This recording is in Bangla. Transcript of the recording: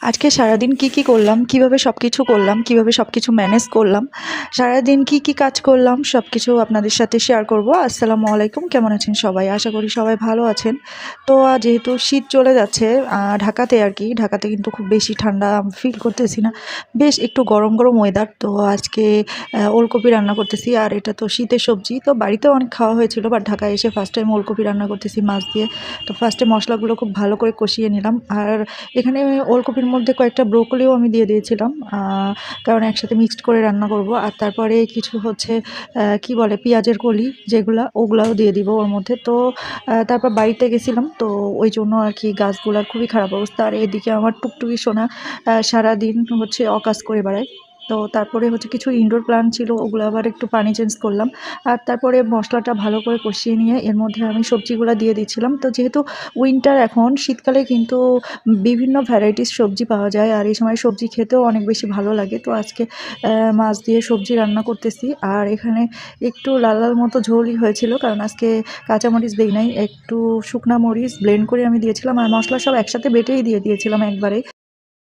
আজকে সারাদিন কি করলাম, কিভাবে সবকিছু করলাম, কিভাবে সবকিছু ম্যানেজ করলাম, সারাদিন কি কাজ করলাম সবকিছু আপনাদের সাথে শেয়ার করব। আসসালামু আলাইকুম, কেমন আছেন সবাই? আশা করি সবাই ভালো আছেন। তো যেহেতু শীত চলে যাচ্ছে ঢাকাতে আর কি, ঢাকাতে কিন্তু খুব বেশি ঠান্ডা ফিল করতেছি না, বেশ একটু গরম গরম ওয়েদার। তো আজকে ওলকপি রান্না করতেছি, আর এটা তো শীতের সবজি, তো বাড়িতেও অনেক খাওয়া হয়েছিল, বাট ঢাকায় এসে ফার্স্ট টাইম ওলকপি রান্না করতেছি মাছ দিয়ে। তো ফার্স্টে মশলাগুলো খুব ভালো করে কষিয়ে নিলাম, আর এখানে ওলকপির মধ্যে কয়েকটা ব্রোকলিও আমি দিয়ে দিয়েছিলাম, কারণ একসাথে মিক্সড করে রান্না করব। আর তারপরে কিছু হচ্ছে কি বলে পেঁয়াজের কলি, ওগুলাও দিয়ে দিব ওর মধ্যে। তো তারপর বাড়িতে গেছিলাম, তো ওই জন্য আর কি গাছগুলার খুবই খারাপ অবস্থা। আর এদিকে আমার টুকটুকি সোনা সারাদিন হচ্ছে অকাজ করে বেড়ায়। তো তারপরে হচ্ছে কিছু ইনডোর প্ল্যান্ট ছিল, ওগুলো আবার একটু পানি চেঞ্জ করলাম। আর তারপরে মশলাটা ভালো করে কষিয়ে নিয়ে এর মধ্যে আমি সবজিগুলো দিয়ে দিচ্ছিলাম। তো যেহেতু উইন্টার, এখন শীতকালে কিন্তু বিভিন্ন ভ্যারাইটিস সবজি পাওয়া যায়, আর এই সময় সবজি খেতেও অনেক বেশি ভালো লাগে। তো আজকে মাছ দিয়ে সবজি রান্না করতেছি, আর এখানে একটু লাল লাল মতো ঝোলই হয়েছিল, কারণ আজকে কাঁচামরিচ দেই নাই, একটু শুকনা মরিচ ব্লেন্ড করে আমি দিয়েছিলাম, আর মশলা সব একসাথে বেটেই দিয়ে দিয়েছিলাম একবারে।